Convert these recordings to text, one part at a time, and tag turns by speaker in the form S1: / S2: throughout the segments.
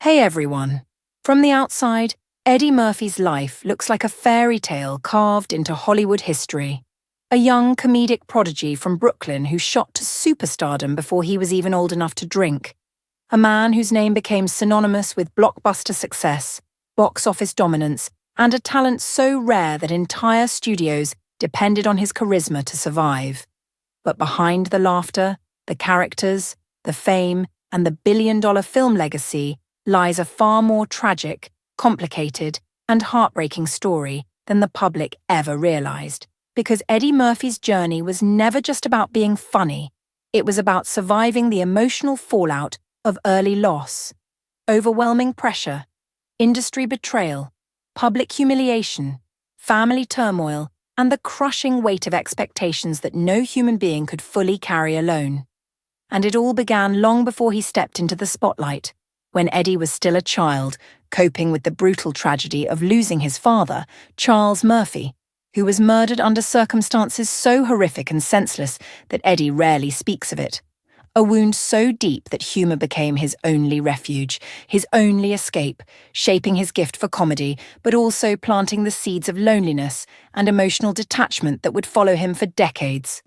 S1: Hey everyone. From the outside, Eddie Murphy's life looks like a fairy tale carved into Hollywood history. A young comedic prodigy from Brooklyn who shot to superstardom before he was even old enough to drink. A man whose name became synonymous with blockbuster success, box office dominance, and a talent so rare that entire studios depended on his charisma to survive. But behind the laughter, the characters, the fame, and the billion-dollar film legacy lies a far more tragic, complicated, and heartbreaking story than the public ever realized. Because Eddie Murphy's journey was never just about being funny. It was about surviving the emotional fallout of early loss, overwhelming pressure, industry betrayal, public humiliation, family turmoil, and the crushing weight of expectations that no human being could fully carry alone. And it all began long before he stepped into the spotlight, when Eddie was still a child, coping with the brutal tragedy of losing his father, Charles Murphy, who was murdered under circumstances so horrific and senseless that Eddie rarely speaks of it. A wound so deep that humor became his only refuge, his only escape, shaping his gift for comedy, but also planting the seeds of loneliness and emotional detachment that would follow him for decades.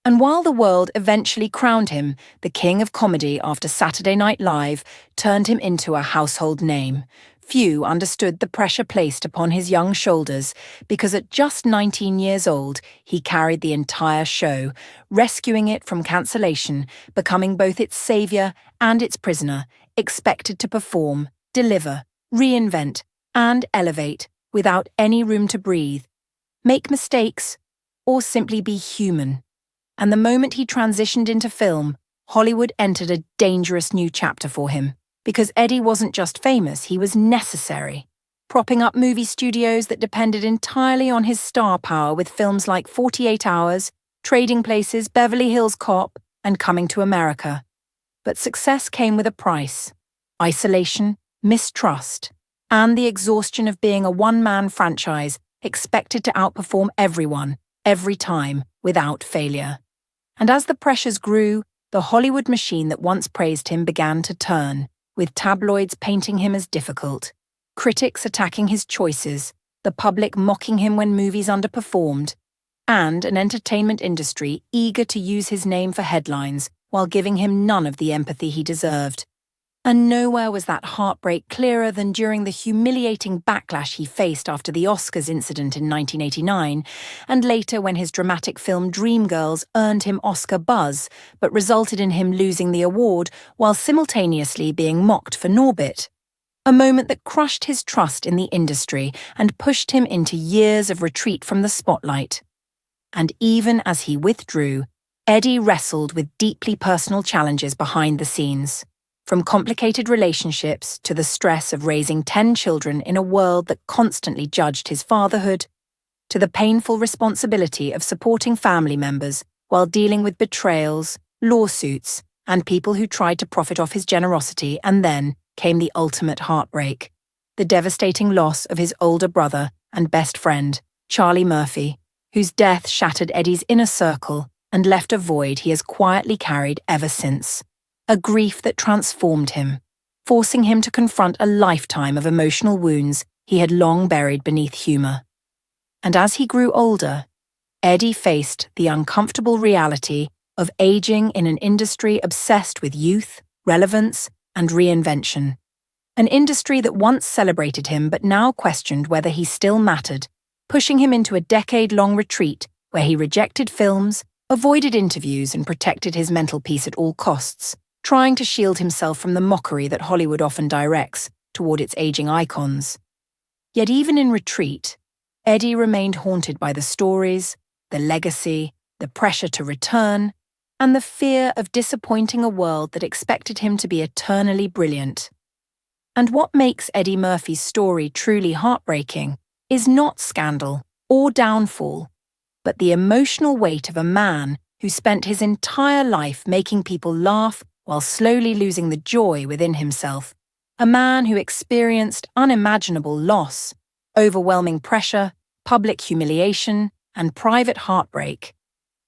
S1: And while the world eventually crowned him the king of comedy after Saturday Night Live turned him into a household name, few understood the pressure placed upon his young shoulders because at just 19 years old, he carried the entire show, rescuing it from cancellation, becoming both its savior and its prisoner, expected to perform, deliver, reinvent, and elevate without any room to breathe, make mistakes, or simply be human. And the moment he transitioned into film, Hollywood entered a dangerous new chapter for him. Because Eddie wasn't just famous, he was necessary, propping up movie studios that depended entirely on his star power with films like 48 Hours, Trading Places, Beverly Hills Cop, and Coming to America. But success came with a price: isolation, mistrust, and the exhaustion of being a one-man franchise expected to outperform everyone, every time, without failure. And as the pressures grew, the Hollywood machine that once praised him began to turn, with tabloids painting him as difficult, critics attacking his choices, the public mocking him when movies underperformed, and an entertainment industry eager to use his name for headlines while giving him none of the empathy he deserved. And nowhere was that heartbreak clearer than during the humiliating backlash he faced after the Oscars incident in 1989, and later when his dramatic film Dreamgirls earned him Oscar buzz, but resulted in him losing the award while simultaneously being mocked for Norbit. A moment that crushed his trust in the industry and pushed him into years of retreat from the spotlight. And even as he withdrew, Eddie wrestled with deeply personal challenges behind the scenes. From complicated relationships to the stress of raising 10 children in a world that constantly judged his fatherhood, to the painful responsibility of supporting family members while dealing with betrayals, lawsuits, and people who tried to profit off his generosity, and then came the ultimate heartbreak, the devastating loss of his older brother and best friend, Charlie Murphy, whose death shattered Eddie's inner circle and left a void he has quietly carried ever since. A grief that transformed him, forcing him to confront a lifetime of emotional wounds he had long buried beneath humor. And as he grew older, Eddie faced the uncomfortable reality of aging in an industry obsessed with youth, relevance, and reinvention. An industry that once celebrated him but now questioned whether he still mattered, pushing him into a decade-long retreat where he rejected films, avoided interviews, and protected his mental peace at all costs, trying to shield himself from the mockery that Hollywood often directs toward its aging icons. Yet even in retreat, Eddie remained haunted by the stories, the legacy, the pressure to return, and the fear of disappointing a world that expected him to be eternally brilliant. And what makes Eddie Murphy's story truly heartbreaking is not scandal or downfall, but the emotional weight of a man who spent his entire life making people laugh while slowly losing the joy within himself, a man who experienced unimaginable loss, overwhelming pressure, public humiliation, and private heartbreak,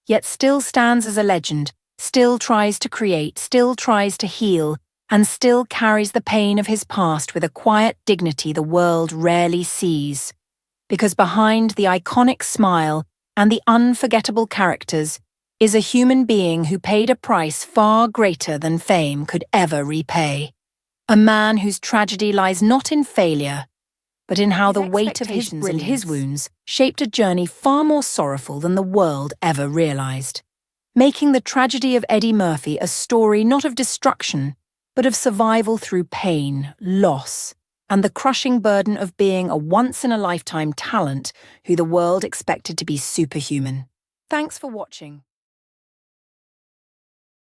S1: yet still stands as a legend, still tries to create, still tries to heal, and still carries the pain of his past with a quiet dignity the world rarely sees. Because behind the iconic smile and the unforgettable characters is a human being who paid a price far greater than fame could ever repay. A man whose tragedy lies not in failure, but in how the weight of his and his wounds shaped a journey far more sorrowful than the world ever realized, making the tragedy of Eddie Murphy a story not of destruction, but of survival through pain, loss, and the crushing burden of being a once-in-a-lifetime talent who the world expected to be superhuman. Thanks for watching.